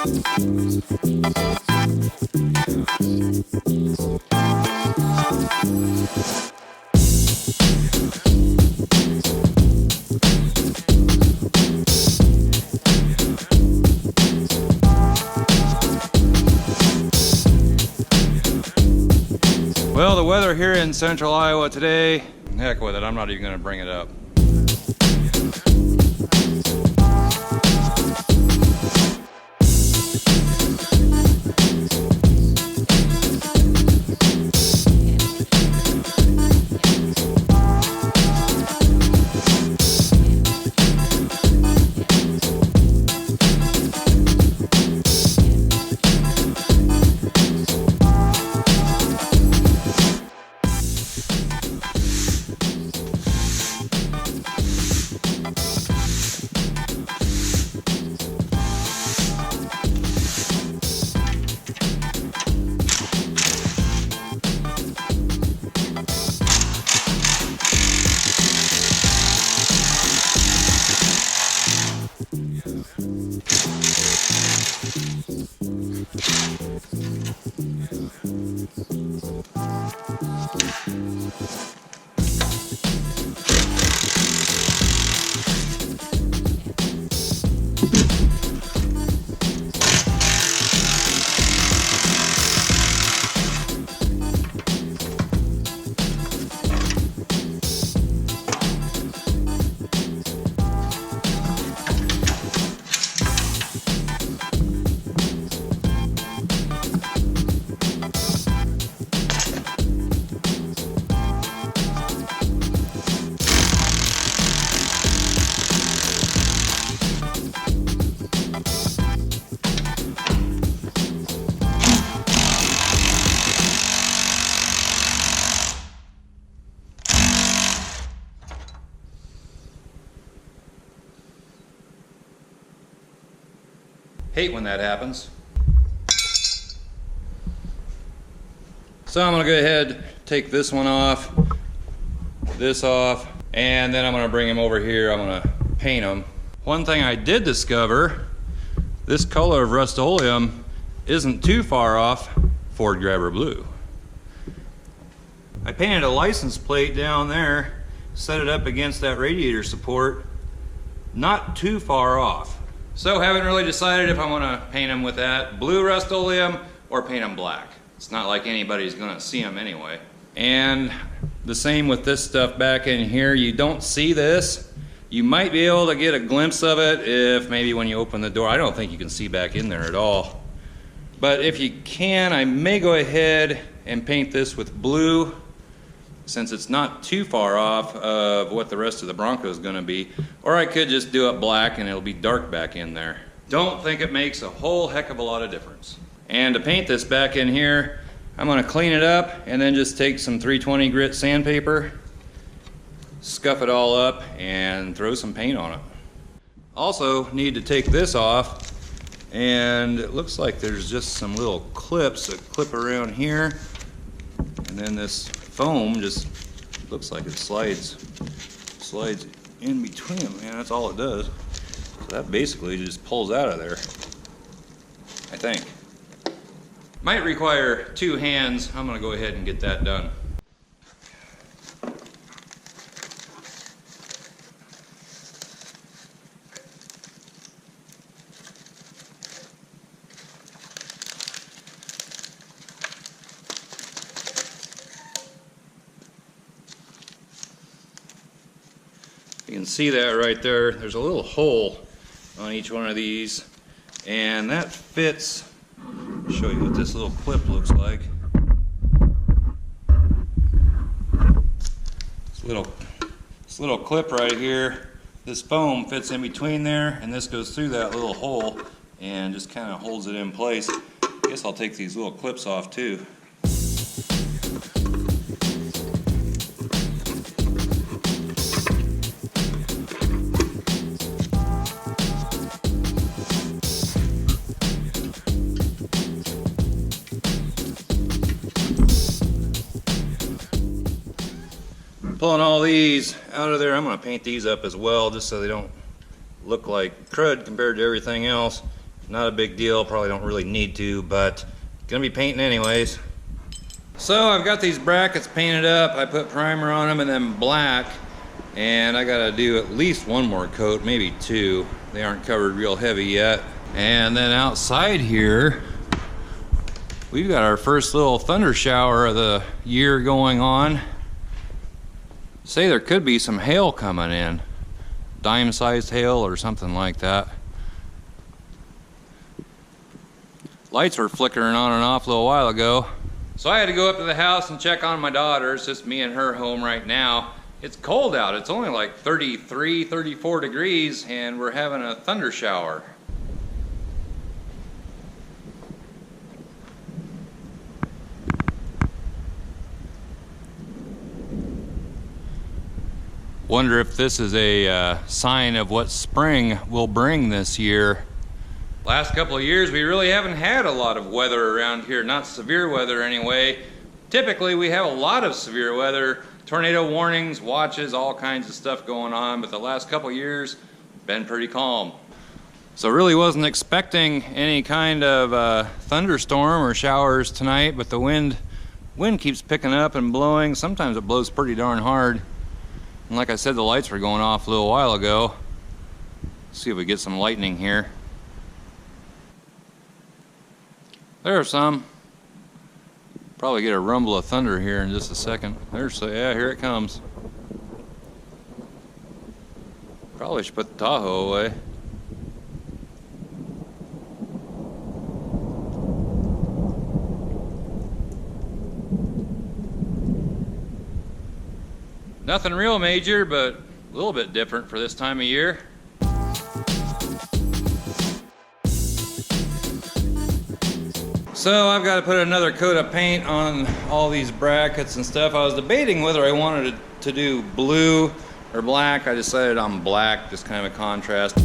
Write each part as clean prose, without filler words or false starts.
Well, the weather here in central Iowa today, heck with it, I'm not even going to bring it up. Hate when that happens. So I'm gonna go ahead, take this one off, and then I'm gonna bring them over here. I'm gonna paint them. One thing I did discover, this color of Rust-Oleum isn't too far off Ford Grabber Blue. I painted a license plate down there, set it up against that radiator support, not too far off. So haven't really decided if I want to paint them with that blue Rust-Oleum or paint them black. It's not like anybody's going to see them anyway. And the same with this stuff back in here. You don't see this. You might be able to get a glimpse of it if maybe when you open the door. I don't think you can see back in there at all. But if you can, I may go ahead and paint this with blue, since it's not too far off of what the rest of the Bronco is going to be. Or I could just do it black and it'll be dark back in there. Don't think it makes a whole heck of a lot of difference. And to paint this back in here, I'm going to clean it up and then just take some 320 grit sandpaper, scuff it all up, and throw some paint on it. Also need to take this off, and it looks like there's just some little clips that clip around here, and then this foam just looks like it slides in between them. Man, that's all it does. So that basically just pulls out of there, I think. Might require 2 hands. I'm gonna go ahead and get that done. You can see that right there. There's a little hole on each one of these, and that fits. I'll show you what this little clip looks like. This little clip right here, this foam fits in between there, and this goes through that little hole and just kind of holds it in place. I guess I'll take these little clips off too. Pulling all these out of there, I'm going to paint these up as well, just so they don't look like crud compared to everything else. Not a big deal, probably don't really need to, but gonna be painting anyways. So I've got these brackets painted up. I put primer on them and then black, and I gotta do at least one more coat, maybe two. They aren't covered real heavy yet. And then outside here, we've got our first little thunder shower of the year going on. Say there could be some hail coming in. Dime-sized hail or something like that. Lights were flickering on and off a little while ago. So I had to go up to the house and check on my daughter. It's just me and her home right now. It's cold out. It's only like 33, 34 degrees, and we're having a thunder shower. Wonder if this is a sign of what spring will bring this year. Last couple of years, we really haven't had a lot of weather around here, not severe weather anyway. Typically, we have a lot of severe weather, tornado warnings, watches, all kinds of stuff going on, but the last couple of years, been pretty calm. So really wasn't expecting any kind of thunderstorm or showers tonight, but the wind keeps picking up and blowing. Sometimes it blows pretty darn hard. And like I said, the lights were going off a little while ago. Let's see if we get some lightning here. There are some. Probably get a rumble of thunder here in just a second. Yeah, here it comes. Probably should put the Tahoe away. Nothing real major, but a little bit different for this time of year. So I've got to put another coat of paint on all these brackets and stuff. I was debating whether I wanted to do blue or black. I decided on black, just kind of a contrast.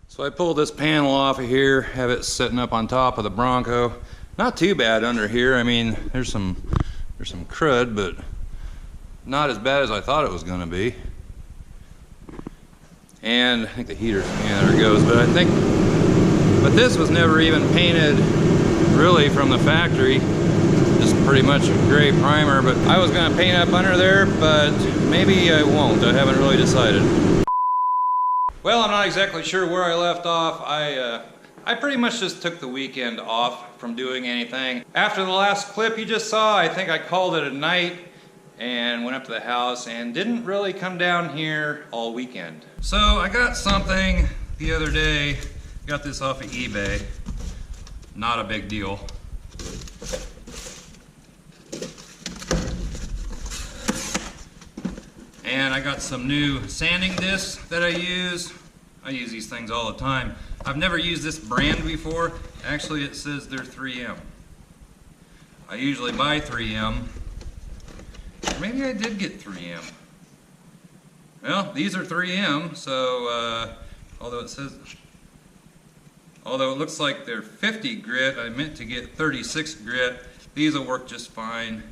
So I pulled this panel off of here, have it sitting up on top of the Bronco. Not too bad under here. I mean, there's some crud, but not as bad as I thought it was going to be. And I think the heater, yeah, there it goes. But this was never even painted really from the factory. Just pretty much a gray primer. But I was going to paint up under there, but maybe I won't. I haven't really decided. Well, I'm not exactly sure where I left off. I pretty much just took the weekend off from doing anything. After the last clip you just saw, I think I called it a night and went up to the house and didn't really come down here all weekend. So I got something the other day, got this off of eBay. Not a big deal. And I got some new sanding discs that I use. I use these things all the time. I've never used this brand before. Actually, it says they're 3M. I usually buy 3M. Maybe I did get 3M. Well, these are 3M, so although it looks like they're 50 grit, I meant to get 36 grit. These will work just fine.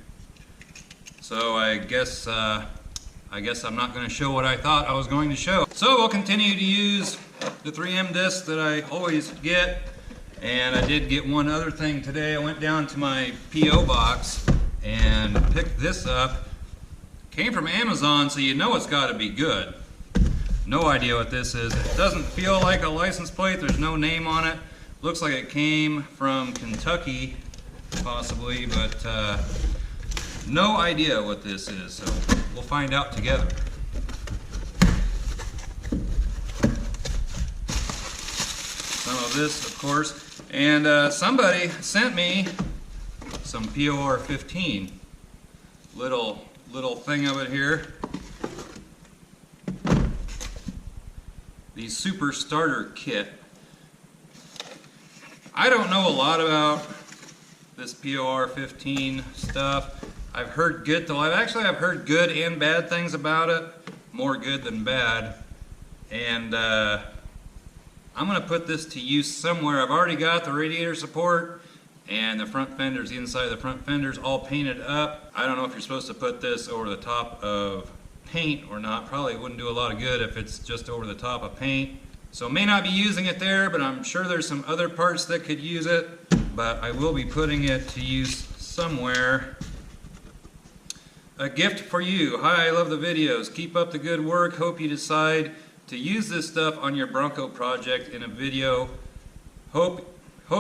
So I guess I'm not going to show what I thought I was going to show. So we'll continue to use the 3M discs that I always get. And I did get one other thing today. I went down to my P.O. box and picked this up. Came from Amazon, so you know it's got to be good. No idea what this is. It doesn't feel like a license plate. There's no name on it. Looks like it came from Kentucky. possibly, but no idea what this is, so we'll find out together. Some of this, of course, and somebody sent me some POR 15. Little thing of it here. The Super Starter Kit. I don't know a lot about this POR 15 stuff. I've heard good, I've heard good and bad things about it. More good than bad. And I'm gonna put this to use somewhere. I've already got the radiator support and the front fenders, the inside of the front fenders all painted up. I don't know if you're supposed to put this over the top of paint or not. Probably wouldn't do a lot of good if it's just over the top of paint. So may not be using it there, but I'm sure there's some other parts that could use it. But I will be putting it to use somewhere. A gift for you. Hi, I love the videos. Keep up the good work. Hope you decide to use this stuff on your Bronco project in a video. Hope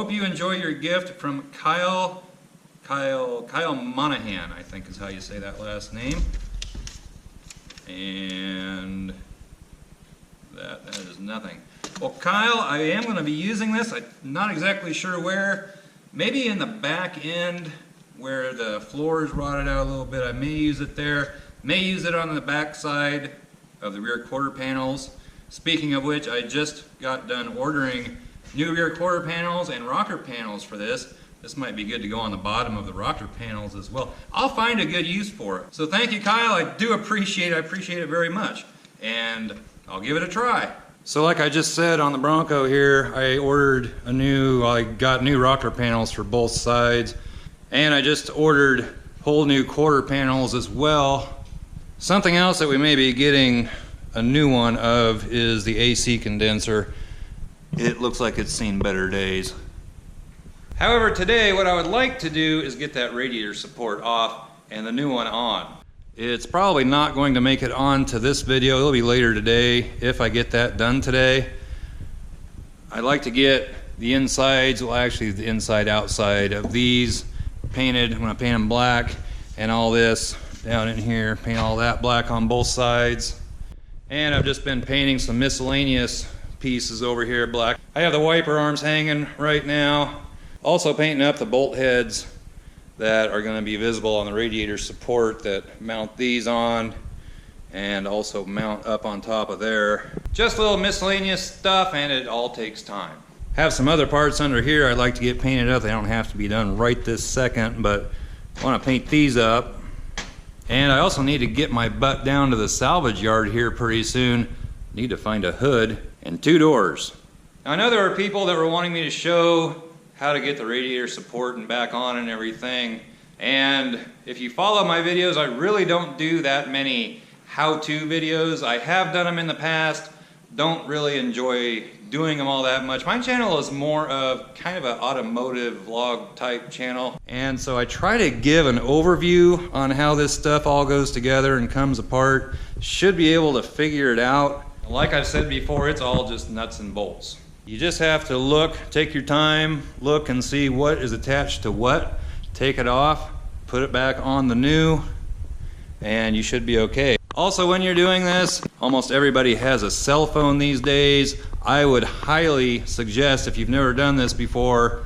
you enjoy your gift from Kyle Monahan, I think is how you say that last name. And that is nothing. Well, Kyle, I am going to be using this. I'm not exactly sure where. Maybe in the back end where the floor is rotted out a little bit. I may use it there. May use it on the back side of the rear quarter panels. Speaking of which, I just got done ordering new rear quarter panels and rocker panels for this. This might be good to go on the bottom of the rocker panels as well. I'll find a good use for it. So thank you, Kyle. I do appreciate it. I appreciate it very much. And I'll give it a try. So like I just said on the Bronco here, I got new rocker panels for both sides. And I just ordered whole new quarter panels as well. Something else that we may be getting a new one of is the AC condenser. It looks like it's seen better days. However, today what I would like to do is get that radiator support off and the new one on. It's probably not going to make it on to this video. It'll be later today if I get that done today. I'd like to get the insides, well actually the inside outside of these painted. I'm going to paint them black, and all this down in here, paint all that black on both sides. And I've just been painting some miscellaneous pieces over here black. I have the wiper arms hanging right now. Also painting up the bolt heads that are going to be visible on the radiator support that mount these on and also mount up on top of there. Just a little miscellaneous stuff, and it all takes time. Have some other parts under here I'd like to get painted up. They don't have to be done right this second, but I want to paint these up. And I also need to get my butt down to the salvage yard here pretty soon. Need to find a hood and 2 doors. Now, I know there were people that were wanting me to show how to get the radiator support and back on and everything. And if you follow my videos, I really don't do that many how-to videos. I have done them in the past. Don't really enjoy doing them all that much. My channel is more of kind of an automotive vlog type channel. And so I try to give an overview on how this stuff all goes together and comes apart. Should be able to figure it out. Like I've said before, it's all just nuts and bolts. You just have to look, take your time, look and see what is attached to what. Take it off, put it back on the new, and you should be okay. Also, when you're doing this, almost everybody has a cell phone these days. I would highly suggest, if you've never done this before,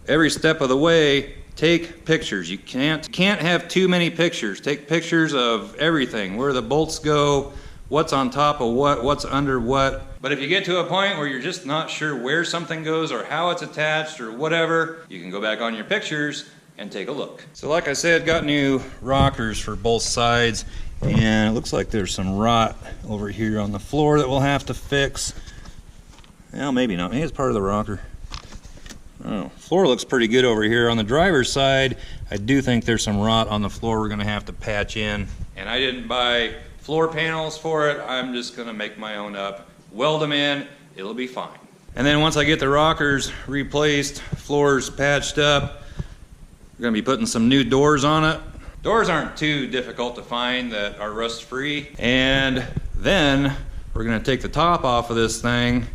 every step of the way, take pictures. You can't have too many pictures. Take pictures of everything, where the bolts go, what's on top of what, what's under what. But if you get to a point where you're just not sure where something goes or how it's attached or whatever, you can go back on your pictures and take a look. So like I said, got new rockers for both sides, and it looks like there's some rot over here on the floor that we'll have to fix. Well, maybe not. Maybe it's part of the rocker. Oh, floor looks pretty good over here. On the driver's side, I do think there's some rot on the floor we're gonna have to patch in. And I didn't buy floor panels for it. I'm just gonna make my own up, weld them in, it'll be fine. And then once I get the rockers replaced, floors patched up, we're gonna be putting some new doors on it. Doors aren't too difficult to find that are rust-free. And then we're gonna take the top off of this thing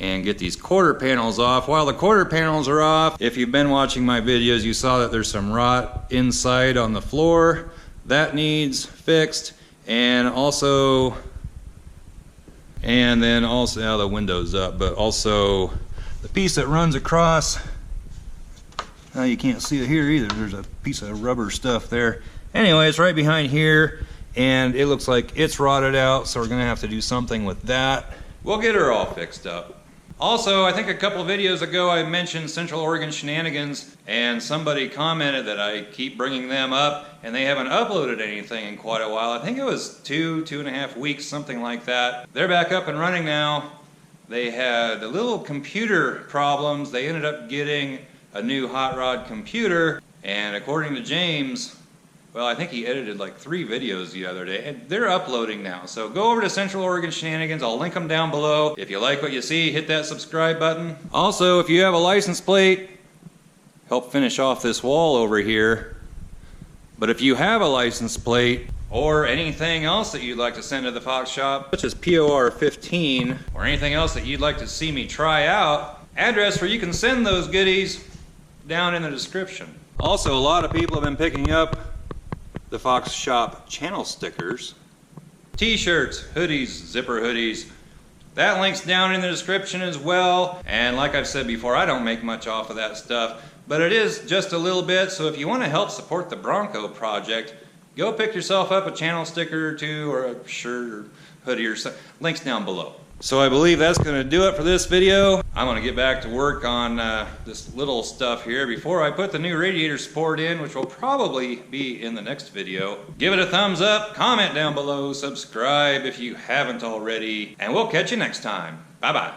and get these quarter panels off. While the quarter panels are off, if you've been watching my videos, you saw that there's some rot inside on the floor. That needs fixed, and then also, now the window's up, but also the piece that runs across, you can't see it here either. There's a piece of rubber stuff there. Anyway, it's right behind here, and it looks like it's rotted out, so we're gonna have to do something with that. We'll get her all fixed up. Also, I think a couple of videos ago I mentioned Central Oregon Shenanigans, and somebody commented that I keep bringing them up, and they haven't uploaded anything in quite a while. I think it was 2.5 weeks, something like that. They're back up and running now. They had a little computer problems. They ended up getting a new hot rod computer, and according to James, well, I think he edited like 3 videos the other day, and they're uploading now. So go over to Central Oregon Shenanigans. I'll link them down below. If you like what you see, hit that subscribe button. Also, if you have a license plate, help finish off this wall over here. But if you have a license plate or anything else that you'd like to send to the Fox Shop, such as POR 15, or anything else that you'd like to see me try out, address where you can send those goodies down in the description. Also, a lot of people have been picking up the Fox Shop channel stickers, t-shirts, hoodies, zipper hoodies. That link's down in the description as well. And like I've said before, I don't make much off of that stuff, but it is just a little bit. So if you want to help support the Bronco Project, go pick yourself up a channel sticker or two, or a shirt or hoodie or something. Links down below. So I believe that's going to do it for this video. I'm going to get back to work on this little stuff here before I put the new radiator support in, which will probably be in the next video. Give it a thumbs up, comment down below, subscribe if you haven't already, and we'll catch you next time. Bye-bye.